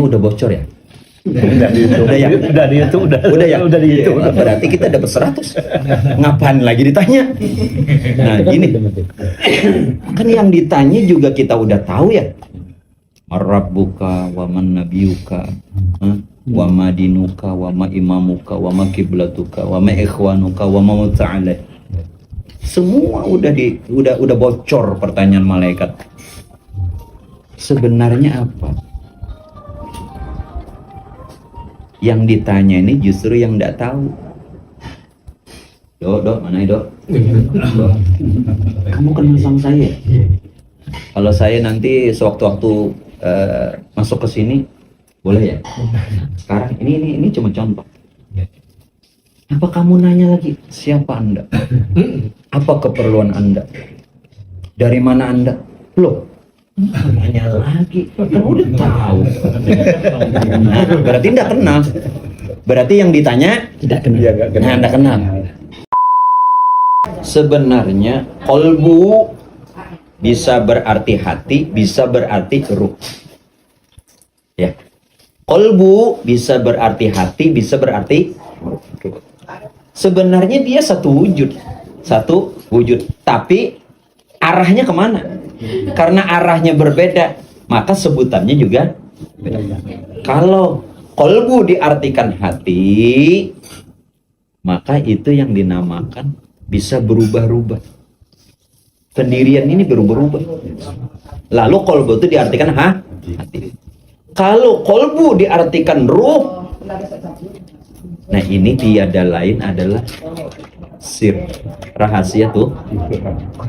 Kayaknya udah bocor ya. Udah ya. Berarti kita dapat 100. Ngapain lagi ditanya? Nah gini, kan yang ditanya juga kita udah tahu ya. Rabbuka wa man nabiyuka, wa ma dinuka, wa ma imamuka, wa ma kiblatuka, wa ma ikhwanuka, wa ma muta'ala. Semua udah bocor pertanyaan malaikat. Sebenarnya apa? Yang ditanya ini justru yang tidak tahu. Dok, mana ya, Dok? Kamu kenal sama saya? Kalau saya nanti sewaktu-waktu masuk ke sini, boleh ya? Sekarang ini cuma contoh. Apa kamu nanya lagi, siapa Anda? Apa keperluan Anda? Dari mana Anda? Loh, nanya lagi, kan udah tahu. Nah, berarti tidak kenal. Berarti yang ditanya tidak kenal. Nah, tidak kenal. Sebenarnya kolbu bisa berarti hati, bisa berarti ruh. Ya, kolbu bisa berarti hati, bisa berarti ruh. Sebenarnya dia satu wujud, tapi arahnya kemana? Karena arahnya berbeda, maka sebutannya juga beda. Kalau kolbu diartikan hati, maka itu yang dinamakan bisa berubah-ubah. Pendirian ini berubah-ubah. Lalu kolbu itu diartikan hati. Kalau kolbu diartikan ruh, nah ini tiada lain adalah sir, rahasia tuh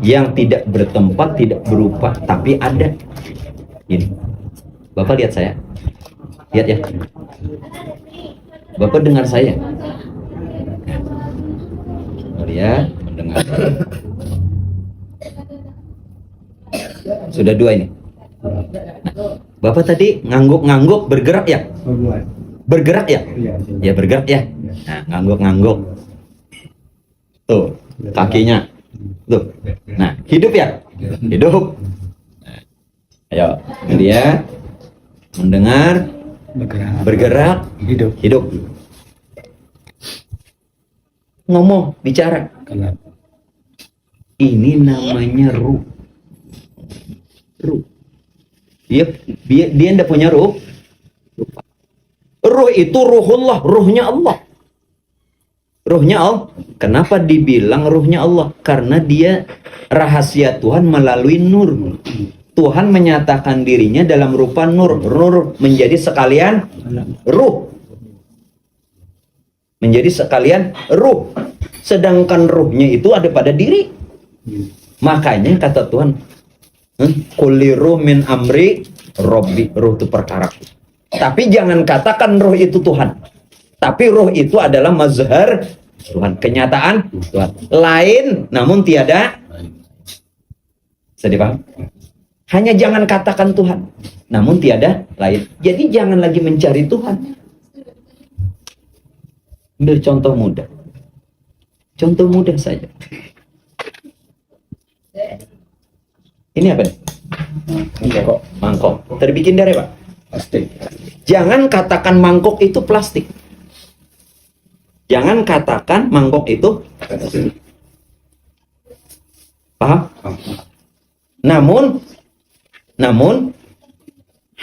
yang tidak bertempat, tidak berupa, tapi ada. Ini Bapak lihat saya, lihat ya, Bapak dengar saya, lihat, mendengar. Sudah dua ini. Nah, Bapak tadi ngangguk-ngangguk, bergerak ya? Bergerak ya? Ya bergerak ya. Nah, ngangguk-ngangguk. Tuh, kakinya. Tuh. Nah, hidup ya? Hidup. Nah, ayo, lihat, mendengar, bergerak, hidup. Ngomong, bicara. Ini namanya ruh. Dia tidak punya ruh. Ruh itu ruhullah, ruhnya Allah. Ruhnya Allah. Kenapa dibilang ruhnya Allah? Karena dia rahasia Tuhan melalui nur. Tuhan menyatakan dirinya dalam rupa nur. Nur menjadi sekalian ruh. Menjadi sekalian ruh. Sedangkan ruhnya itu ada pada diri. Makanya kata Tuhan, kulli ruh min amri Robbi. Ruh itu perkara. Tapi jangan katakan ruh itu Tuhan. Tapi ruh itu adalah mazhar Tuhan, kenyataan Tuhan. Lain namun tiada. Bisa dipaham? Hanya jangan katakan Tuhan, namun tiada lain. Jadi jangan lagi mencari Tuhan. Ambil contoh mudah. Contoh mudah saja. Ini apa nih? Mangkok. Terbikin dari apa? Plastik. Jangan katakan mangkok itu plastik. Jangan katakan mangkok itu plastik. Paham? Namun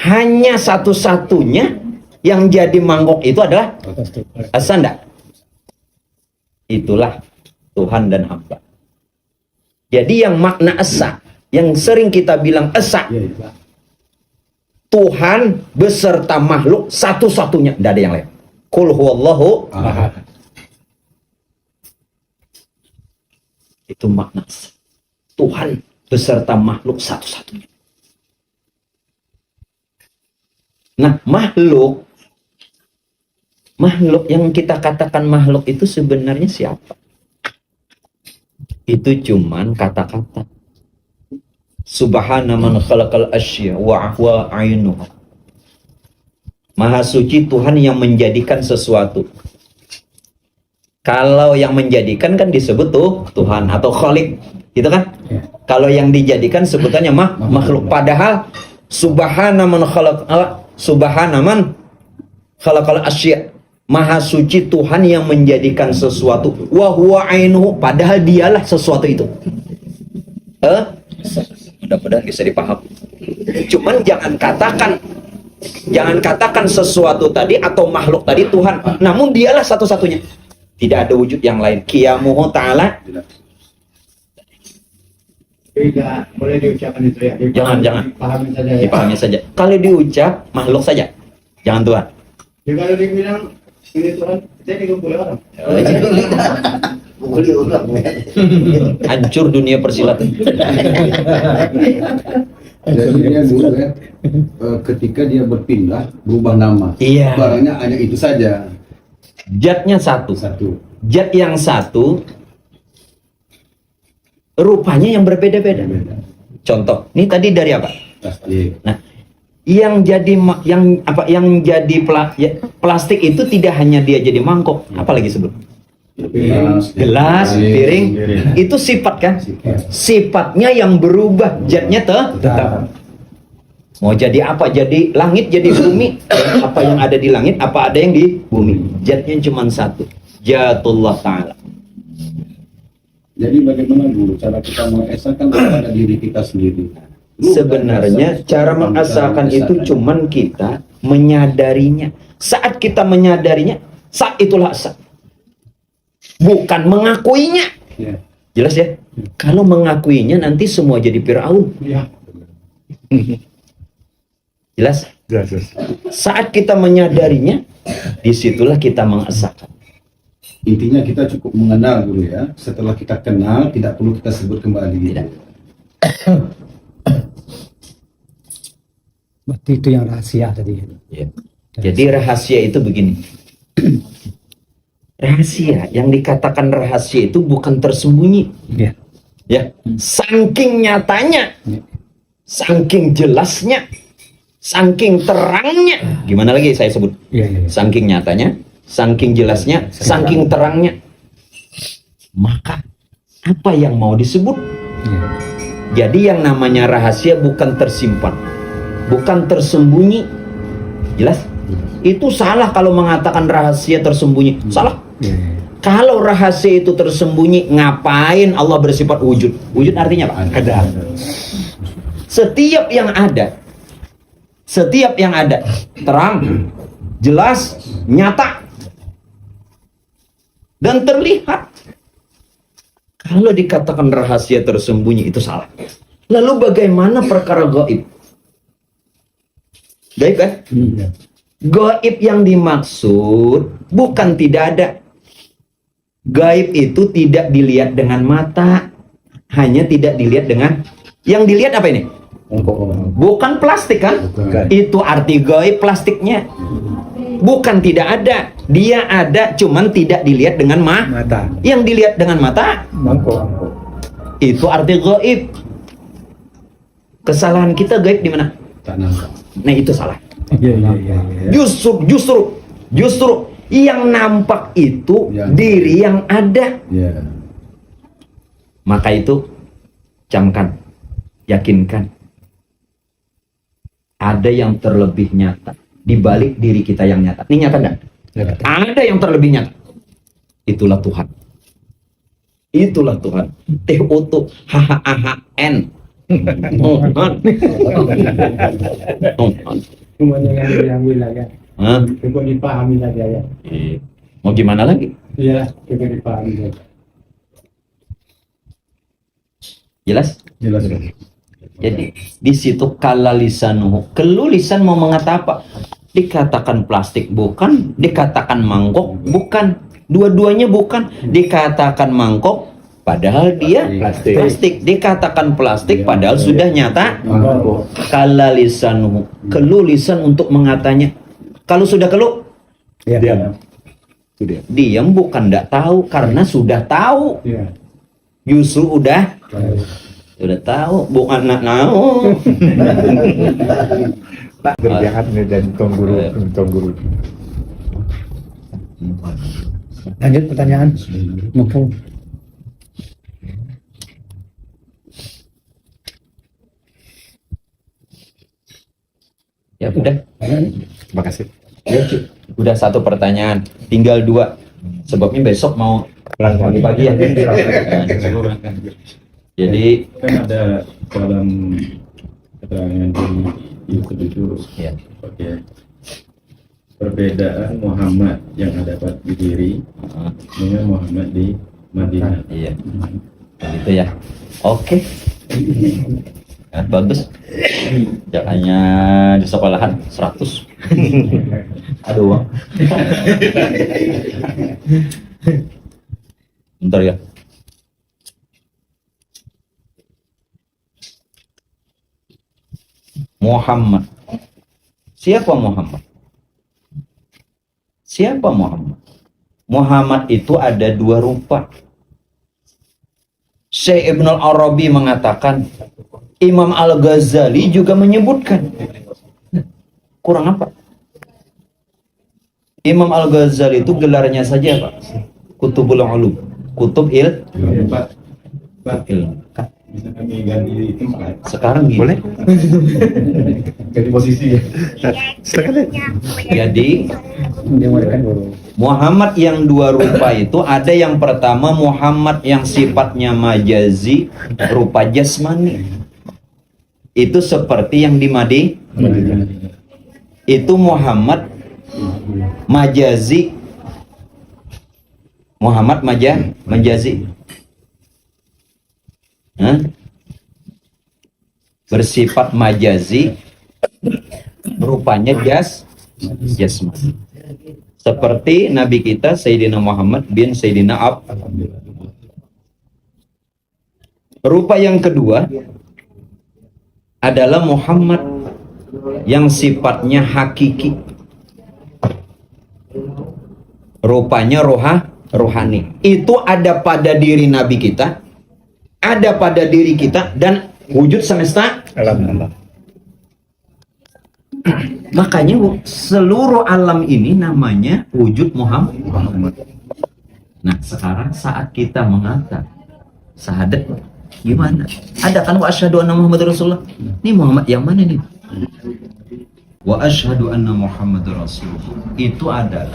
hanya satu-satunya yang jadi mangkok itu adalah asanda. Itulah Tuhan dan hamba. Jadi yang makna esa, yang sering kita bilang esa, Tuhan beserta makhluk satu-satunya, tidak ada yang lain. Qul huwallahu ahad. Itu makna esa. Tuhan beserta makhluk satu-satunya. Nah, makhluk yang kita katakan makhluk itu sebenarnya siapa? Itu cuman kata-kata. Subhana man khalaqal asya wa huwa ainuha. Maha suci Tuhan yang menjadikan sesuatu. Kalau yang menjadikan kan disebut tuh Tuhan atau Khalik, gitu kan? Kalau yang dijadikan sebutannya makhluk. Padahal Subhana man khalaq Subhana man khalaqal asya. Maha suci Tuhan yang menjadikan sesuatu. Wa huwa ainuhu, padahal dialah sesuatu itu. Mudah-mudahan bisa dipaham. Cuman jangan katakan sesuatu tadi atau makhluk tadi Tuhan, namun dialah satu-satunya. Tidak ada wujud yang lain. Qiyamuhu ta'ala. Tidak boleh diucapkan itu ya. Jangan. Dipahami saja ya. Dipahami saja. Kalau diucap makhluk saja. Jangan Tuhan. Ya kalau dibilang ini Tuhan, kita dikumpuli orang. Boleh orang. Hancur dunia persilatan. Jadi dia dulu ya, ketika dia berpindah, berubah nama. Iya. Barangnya hanya itu saja. Zatnya satu. Zat yang satu, rupanya yang berbeda-beda. Contoh, ini tadi dari apa? Plastik. Nah, yang jadi plastik itu tidak hanya dia jadi mangkok, apalagi sebelum gelas, piring, itu sifat kan? Sifatnya yang berubah, zatnya tetap. Mau jadi apa? Jadi langit, jadi bumi. Apa yang ada di langit, apa ada yang di bumi. Zatnya cuma satu. Zatullah Ta'ala. Jadi bagaimana dulu cara kita mengesahkan kepada diri kita sendiri? Sebenarnya cara mengesahkan itu cuman kita menyadarinya. Saat kita menyadarinya, saat itulah asa. Bukan mengakuinya. Ya. Jelas ya? Kalau mengakuinya nanti semua jadi Fir'aun. Ya. Jelas? Jelas. Saat kita menyadarinya, disitulah kita mengesahkan. Intinya kita cukup mengenal dulu ya. Setelah kita kenal, tidak perlu kita sebut kembali. Tidak. Berarti itu yang rahasia tadi. Ya. Jadi rahasia itu begini. Rahasia, yang dikatakan rahasia itu bukan tersembunyi. Ya. Ya, saking nyatanya, saking jelasnya, saking terangnya. Gimana lagi saya sebut? Iya. Saking nyatanya, saking jelasnya, saking terangnya. Maka apa yang mau disebut? Ya. Jadi yang namanya rahasia bukan tersimpan, bukan tersembunyi. Jelas? Itu salah kalau mengatakan rahasia tersembunyi. Salah. Ya. Kalau rahasia itu tersembunyi, ngapain Allah bersifat wujud? Wujud artinya apa? Ada. Setiap yang ada, terang, jelas, nyata, dan terlihat. Kalau dikatakan rahasia tersembunyi itu salah. Lalu bagaimana perkara gaib? Gaib kan? Gaib yang dimaksud bukan tidak ada. Gaib itu tidak dilihat dengan mata, hanya tidak dilihat dengan, yang dilihat apa ini? Bukan plastik kan? Bukan. Itu arti gaib plastiknya. Bukan tidak ada, dia ada, cuman tidak dilihat dengan Mata. Yang dilihat dengan mata, Mangkok. itu arti gaib. Kesalahan kita gaib di mana? Tak nangkap. Nah itu salah. Iya. Justru yang nampak itu Ya. diri yang ada. Ya. Maka itu camkan, yakinkan. Ada yang terlebih nyata di balik diri kita yang nyata. Ini nyata enggak? Ada yang terlebih nyata. Itulah Tuhan. Itulah Tuhan. T-O-T H-H-A-H-N. Tuhan. Tuhan. Cuma yang bilang ya. Hah? Cukup dipahami saja ya. Mau gimana lagi? Iya, cukup dipahami saja. Jelas? Jelas. Jadi di situ kala lisanuhu. Kelu lisan mau mengata apa? Dikatakan plastik bukan, dikatakan mangkok bukan. Dua-duanya bukan. Dikatakan mangkok padahal dia plastik. Dikatakan plastik padahal sudah nyata. Kala lisanuhu. Kelu lisan untuk mengatanya. Kalau sudah kelu, Diam. Itu dia. diam bukan tidak tahu karena sudah tahu. Iya. Justru udah tahu, bukan nak tahu. Berjahat nih dan Tongguru. Lanjut pertanyaan. Mumpung. Ya udah. Terima kasih. Ya, Cuk. Udah satu pertanyaan, tinggal dua. Sebabnya besok mau pagi-pagi ya. Jadi Kan ada dalam keterangan di YouTube itu ya, pakai perbedaan Muhammad yang ada di diri dengan Muhammad di Madinah. iya. Gitu ya. Oke. Ya, bagus. Jangannya di sekolahan 100. Aduh, Bang. Bentar ya. Muhammad. Siapa Muhammad? Siapa Muhammad? Muhammad itu ada dua rupa. Syekh Ibn al-Arabi mengatakan, Imam Al-Ghazali juga menyebutkan. Kurang apa? Imam Al-Ghazali itu gelarnya saja Pak, Kutubul Ulum, Kutub Pak, ilmu. bisa kami ganti tempat, Sekarang gini. Boleh? ganti posisi ya. Silakan. Jadi Dia mereka guru. Muhammad yang dua rupa itu ada yang pertama Muhammad yang sifatnya majazi, rupa jasmani. Itu seperti yang di Madinah. Itu Muhammad majazi. Muhammad majazi. Hah? Bersifat majazi, rupanya jasmani. Seperti Nabi kita Sayyidina Muhammad bin Sayyidina Rupa yang kedua adalah Muhammad yang sifatnya hakiki. Rupanya rohani. Itu ada pada diri Nabi kita, ada pada diri kita, dan wujud semesta. Alhamdulillah. Makanya seluruh alam ini namanya wujud Muhammad. Nah, sekarang saat kita mengatakan syahadat, gimana? Ada kan wa asyhadu anna Muhammadar Rasulullah. Ini Muhammad yang mana nih? Wa asyhadu anna Muhammadar Rasulullah. Itu adalah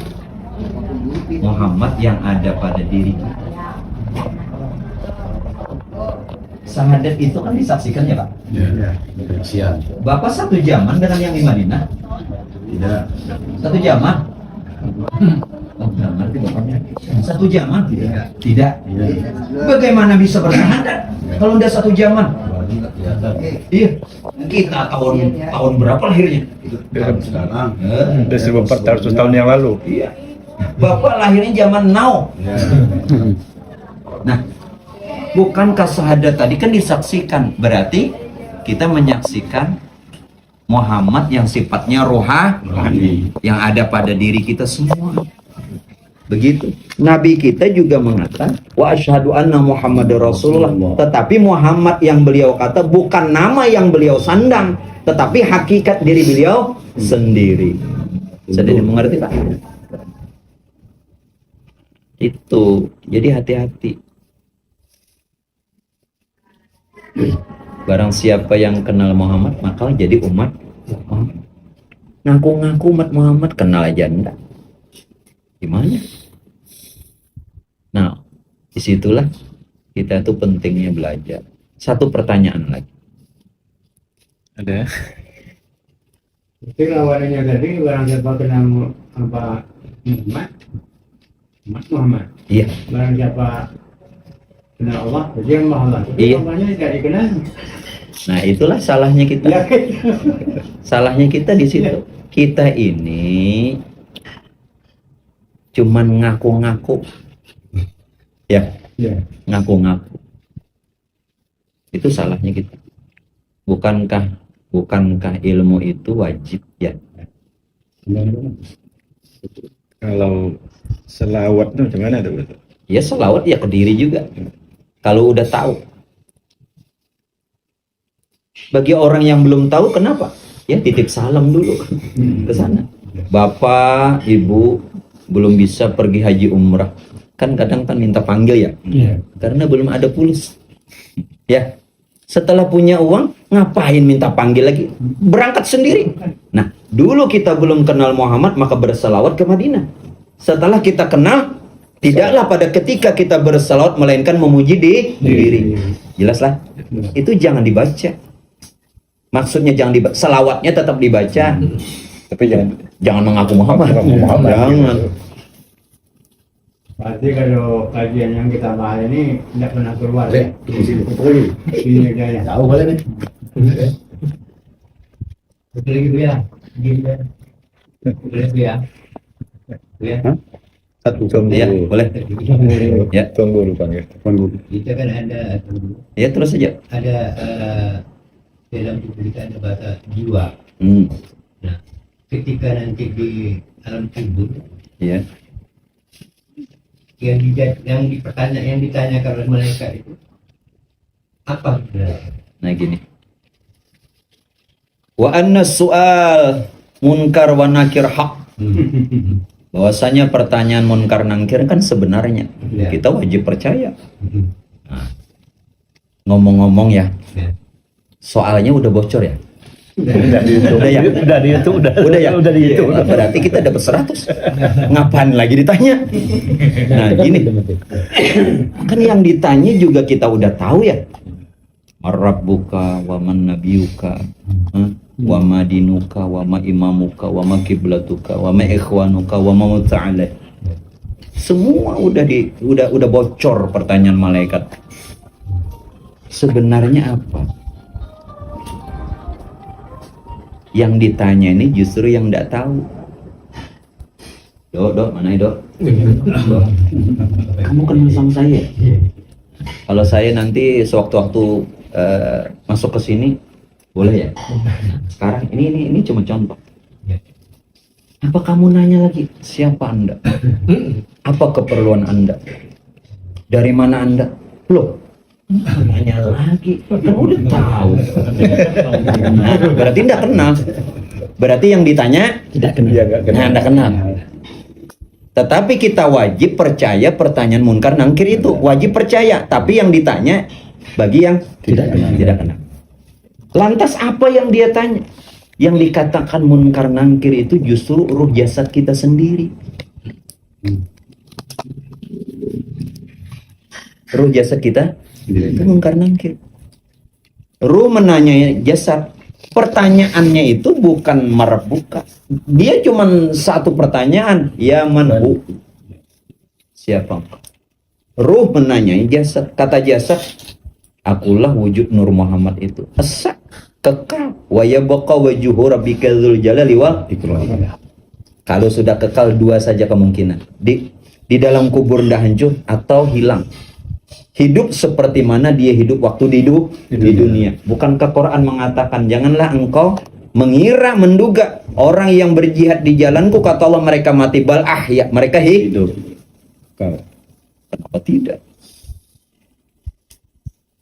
Muhammad yang ada pada diri kita. Syahadat itu kan disaksikan ya Pak? Ya, siap. Bapak satu zaman dengan yang di Madinah? Tidak. Satu zaman? Oh, nggak ngerti bapaknya. Satu zaman? Tidak. Bagaimana bisa bersyahadat kalau udah satu zaman? Iya. Kita tahun berapa lahirnya? Sekarang. Udah 1400 tahun yang lalu. Iya. Bapak lahirnya zaman now. Nah, bukankah syahadat tadi kan disaksikan? Berarti kita menyaksikan Muhammad yang sifatnya rohani, yang ada pada diri kita semua. Begitu. Nabi kita juga mengatakan wa asyhadu anna Muhammadar Rasulullah. Tetapi Muhammad yang beliau kata bukan nama yang beliau sandang, tetapi hakikat diri beliau sendiri. Sudah mengerti Pak? Itu. Jadi hati-hati. Barang siapa yang kenal Muhammad maka jadi umat Muhammad. Ngaku-ngaku umat Muhammad, kenal aja enggak. Gimana? Nah, disitulah kita tuh pentingnya belajar. Satu pertanyaan lagi. Ada. Itu lawannya tadi barang siapa kenal apa Muhammad. Iya. Barang siapa kenal Allah, dia Muhammad. Iya. Allahnya tidak dikenal. Nah, itulah salahnya kita. Ya, Salahnya kita di situ. Kita ini cuman ngaku-ngaku. Ya, ngaku-ngaku. Itu salahnya kita. Bukankah ilmu itu wajib ya? Kalau selawat itu macam mana tuh? Ya selawat ya ke diri juga. Kalau udah tahu. Bagi orang yang belum tahu, kenapa? Ya titip salam dulu ke sana. Bapak, Ibu belum bisa pergi haji umrah. Kan kadang kan minta panggil ya. Karena belum ada pulus. Ya. Setelah punya uang, ngapain minta panggil lagi? Berangkat sendiri. Nah, dulu kita belum kenal Muhammad, maka berselawat ke Madinah. Setelah kita kenal, tidaklah pada ketika kita berselawat melainkan memuji diri. Jelaslah. Itu jangan dibaca. Maksudnya jangan dibaca. Selawatnya tetap dibaca. Tapi jangan mengaku Muhammad. Jangan. Berarti kalau kajian yang kita bahas ini tidak pernah keluar ya? Ini aja ya. Tahu boleh nih. Betul gitu ya? Gitu ya? Boleh ya? Ya. Satu. Ya, boleh. Ya, Tuan Guru panggil. Tuan Guru. Kita kan ada ya terus saja. dalam tubuh kita ada bahasa jiwa. Nah, ketika nanti di alam kubur Ya. yang ditanyakan oleh malaikat itu apa sebenarnya? Nah gini. Wa anna su'al munkar wa nakir haq. Bahwasanya pertanyaan munkar nangkir kan sebenarnya Ya. kita wajib percaya. Nah, ngomong-ngomong ya, soalnya udah bocor ya. Udah ya. Udah ya. Nah, berarti kita dapat 100. Ngapain lagi ditanya? Nah gini. Kan yang ditanya juga kita udah tahu ya. Rabbuka wa man nabiyuka, wa ma dinuka, wa ma imamuka, wa ma kiblatuka, wa ma ikhwanuka, wa ma muta'ala. Semua udah bocor pertanyaan malaikat. Sebenarnya apa? Yang ditanya ini justru yang tidak tahu. Dok, mana Dok? Dok, kamu kenal sama saya? Kalau saya nanti sewaktu-waktu masuk ke sini, boleh ya? Sekarang ini cuma contoh. Apa kamu nanya lagi siapa Anda? Apa keperluan Anda? Dari mana Anda? Loh, nanya lagi, kan udah tahu. Nah, berarti tidak kenal. Berarti yang ditanya Tidak kenal. tidak kenal. Tetapi kita wajib percaya pertanyaan munkar nangkir itu wajib percaya. Tapi yang ditanya bagi yang tidak kenal. Lantas apa yang dia tanya? Yang dikatakan munkar nangkir itu justru ruh jasad kita sendiri. Ruh jasad kita itu munkar nangkir. Ruh menanya jasad. Pertanyaannya itu bukan merebuka. Dia cuma satu pertanyaan. Ya manhu. Siapa engkau? Ruh menanyai jasad. Kata jasad, akulah wujud Nur Muhammad itu. Asa, kekal. Wa yabqa wajhu rabbika dzul jalali wal ikram. Kalau sudah kekal, dua saja kemungkinan. Di dalam kubur dah hancur atau hilang. Hidup seperti mana dia hidup waktu di dunia. Bukankah Quran mengatakan, janganlah engkau mengira, menduga orang yang berjihad di jalanku, kata Allah, mereka mati, bal ahya, mereka hidup. Kenapa tidak?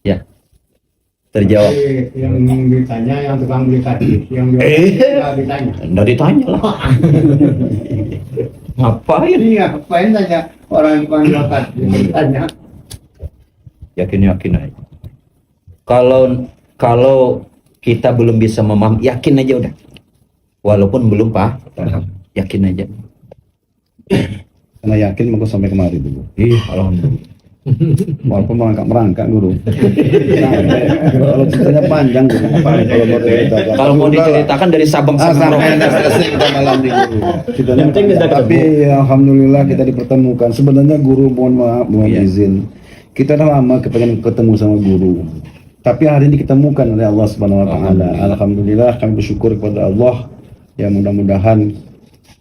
Ya, terjawab. Jadi, yang ditanya yang tukang beli tadi, yang ditanya. Nggak ditanya lah. Ngapain? Iya, ngapain tanya orang yang tukang beli tadi ditanya? Yakin aja. Kalau kita belum bisa memahami, yakin aja udah. Walaupun belum paham, yakin aja. Karena yakin mau sampai kemari dulu. Alhamdulillah. Walaupun merangkak dulu. Kalau ceritanya panjang dulu. Kalau mau diceritakan dari Sabang sampai selesai kita malam di guru. Tapi alhamdulillah kita dipertemukan. Sebenarnya guru mohon maaf, mohon izin. Kita dah lama kepengen ketemu sama guru. Tapi hari ini ditemukan oleh Allah Subhanahu wa taala. Alhamdulillah kami bersyukur kepada Allah. Ya mudah-mudahan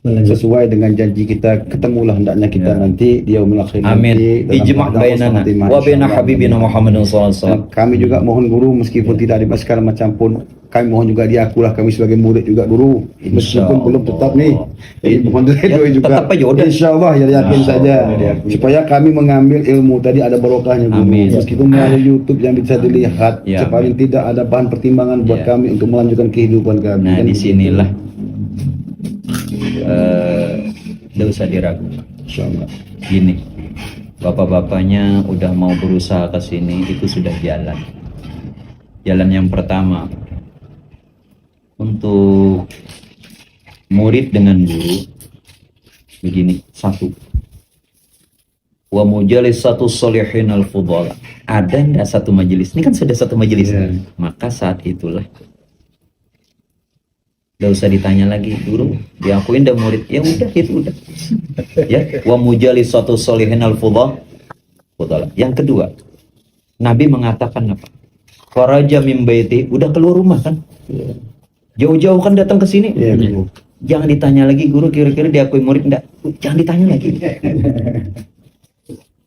sesuai dengan janji kita, ketemulah hendaknya kita nanti di yaumul akhir. Amin. Ijma' bainana wa baina habibina Muhammadin sallallahu alaihi wasallam. Kami juga mohon guru meskipun tidak ada segala macam pun, kami mohon juga diakulah kami sebagai murid juga guru. Meskipun belum tetap nih. Jadi mohon doa juga. Tetap aja udah. Insyaallah ya yakin saja. Supaya kami mengambil ilmu tadi ada barokahnya guru. Amin. Meskipun melalui YouTube yang bisa dilihat, Ya, paling tidak ada bahan pertimbangan buat Ya. kami untuk melanjutkan kehidupan kami. Nah, Kan disinilah tidak usah diragukan. Insyaallah. Gini, bapak-bapaknya udah mau berusaha ke sini, itu sudah jalan. Jalan yang pertama untuk murid dengan guru begini. Satu, wa mujalisatu sholihin al fudhala. Ada enggak satu majelis? Ini kan sudah satu majelis. Maka saat itulah gak usah ditanya lagi, guru diakuin dah murid, ya udah itu udah. Ya, wa mujalisatu sholihin al fudhala. Yang kedua, Nabi mengatakan apa? Kharaja min baiti, udah keluar rumah kan? Jauh-jauh kan datang ke sini. Jangan ditanya lagi, guru kira-kira diakui murid enggak? Jangan ditanya lagi.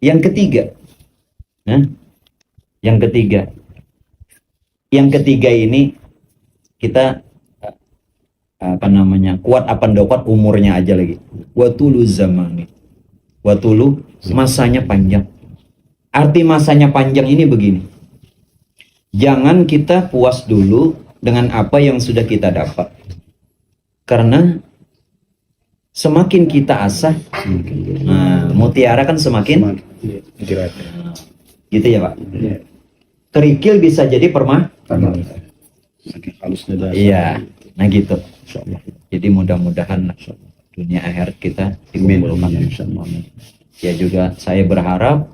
Yang ketiga, yang ketiga ini kita kuat apa ndak kuat umurnya aja lagi. Watulu zamani, watulu masanya panjang. Arti masanya panjang ini begini. Jangan kita puas dulu dengan apa yang sudah kita dapat. Karena semakin kita asah, mutiara kan semakin gitu ya Pak. Kerikil bisa jadi halusnya dah. Iya, nah gitu. Jadi mudah-mudahan dunia akhirat kita dikumpulkan. Ya juga saya berharap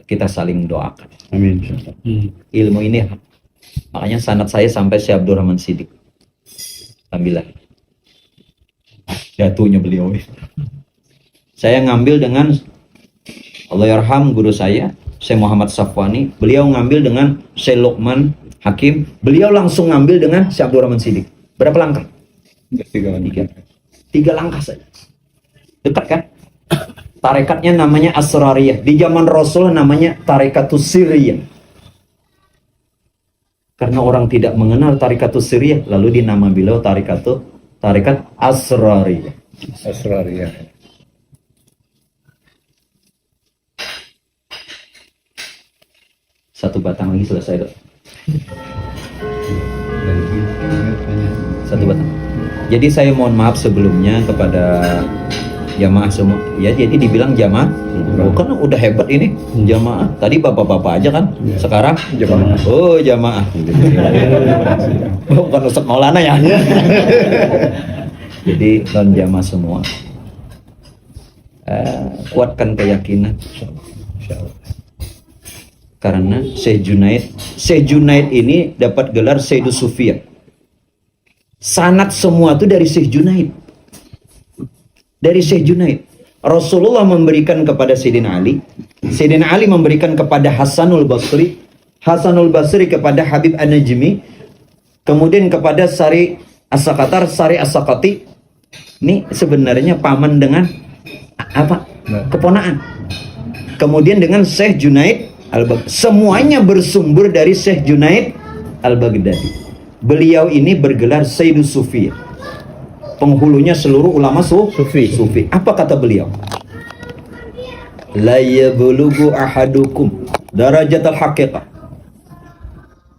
kita saling doakan. Amin. Ilmu ini, makanya sanad saya sampai Syekh Abdurrahman Siddiq. Alhamdulillah. Datunya beliau. Saya ngambil dengan Allahyarham guru saya, Syekh Muhammad Safwani. Beliau ngambil dengan Syekh Luqman Hakim. Beliau langsung ngambil dengan Syekh Abdurrahman Siddiq. Berapa langkah? 3 langkah saja. Dekat kan? Tarekatnya namanya Asrariyah. Di zaman Rasul namanya Tarekatus Siriyah. Karena orang tidak mengenal Tarekatus Siriyah, lalu dinama beliau Tarekat Asrariyah. Satu batang lagi selesai, Dok. Satu batang. Jadi saya mohon maaf sebelumnya kepada jamaah semua. Ya, jadi dibilang jamaah, kan udah hebat ini jamaah. Tadi bapak-bapak aja kan, sekarang jamaah. Oh jamaah. Bukan Ustaz Maulana ya. Jadi non jamaah semua, kuatkan keyakinan. Karena Syekh Junaid ini dapat gelar Sayyidus Sufiyah. Sanad semua itu dari Syekh Junaid. Dari Syekh Junaid. Rasulullah memberikan kepada Sayyidina Ali. Sayyidina Ali memberikan kepada Hasanul Basri. Hasanul Basri kepada Habib An-Najmi. Kemudian kepada Sari As-Sakatar, Sari As-Sakati. Ini sebenarnya paman dengan apa? Keponaan. Kemudian dengan Syekh Junaid Al-Baghdadi. Semuanya bersumber dari Syekh Junaid Al-Baghdadi. Beliau ini bergelar Sayyidus Sufiyah. Penghulunya seluruh ulama Sufi. Apa kata beliau? La yablughu ahadukum darajatal haqiqah.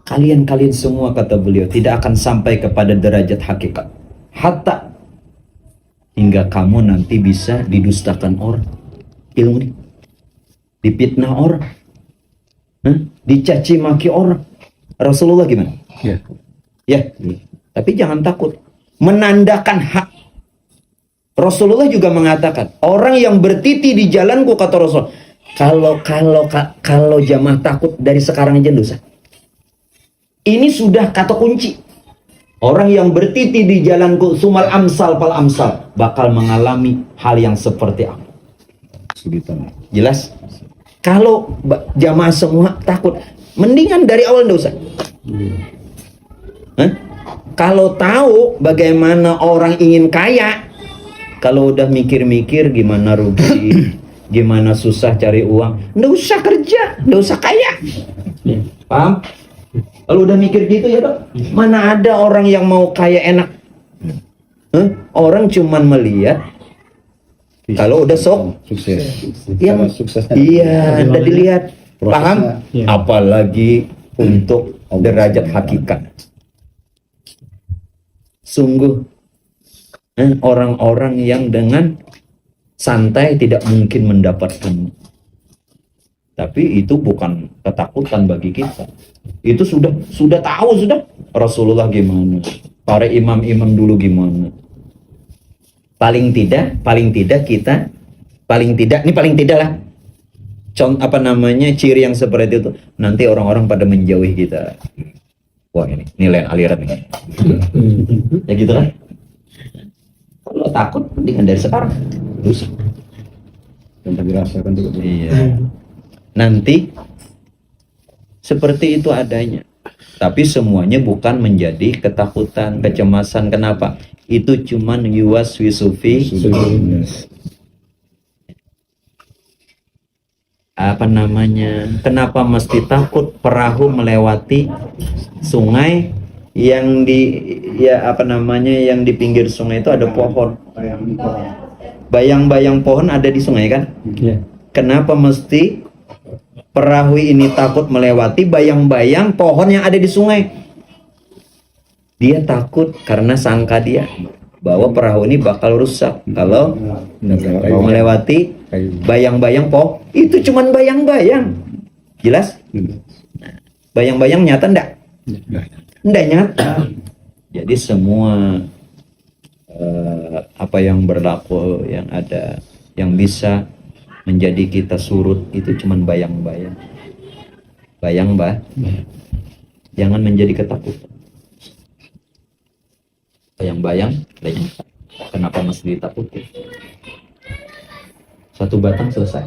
Kalian semua, kata beliau, tidak akan sampai kepada derajat hakikat. Hatta hingga kamu nanti bisa didustakan orang. Ilmu ini dipitnah orang, dicaci maki orang. Rasulullah gimana? Ya. Tapi jangan takut. Menandakan hak. Rasulullah juga mengatakan, orang yang bertiti di jalanku, kata Rasul, kalau jamaah takut dari sekarang aja dosa. Ini sudah kata kunci. Orang yang bertiti di jalanku, sumal amsal pal amsal, bakal mengalami hal yang seperti aku. Jelas? Kalau jamaah semua takut, mendingan dari awal dosa. Kalau tahu bagaimana orang ingin kaya, kalau udah mikir-mikir gimana rugi, gimana susah cari uang, nggak usah kerja, nggak usah kaya. Paham? Kalau udah mikir gitu ya Dok, mana ada orang yang mau kaya enak? Orang cuman melihat kalau udah sukses. Yang iya, udah dilihat. Paham? Apalagi untuk derajat hakikat. Sungguh orang-orang yang dengan santai tidak mungkin mendapatkan. Tapi itu bukan ketakutan bagi kita. Itu sudah tahu sudah Rasulullah gimana, para imam-imam dulu gimana. Paling tidak kita paling tidak lah. Ciri yang seperti itu nanti orang-orang pada menjauhi kita. Wah ini nilai aliran ini. Ya gitu kan. Kalau takut mendingan dari sekarang. Terus Dan dirasakan juga. iya. Nanti seperti itu adanya. Tapi semuanya bukan menjadi ketakutan, kecemasan. Kenapa? Itu cuman yuwaswisufi kenapa mesti takut perahu melewati sungai yang yang di pinggir sungai itu ada pohon, bayang-bayang pohon ada di sungai kan? Ya. Kenapa mesti perahu ini takut melewati bayang-bayang pohon yang ada di sungai? Dia takut karena sangka dia bahwa perahu ini bakal rusak kalau melewati bayang-bayang pohon. Itu cuman bayang-bayang. Jelas? Bayang-bayang nyata enggak? Enggak nyata. Jadi semua apa yang berlaku, yang ada, yang bisa menjadi kita surut itu cuman bayang-bayang. Jangan menjadi ketakutan. Bayang-bayang, kenapa mesti ditakutin? Satu batang selesai.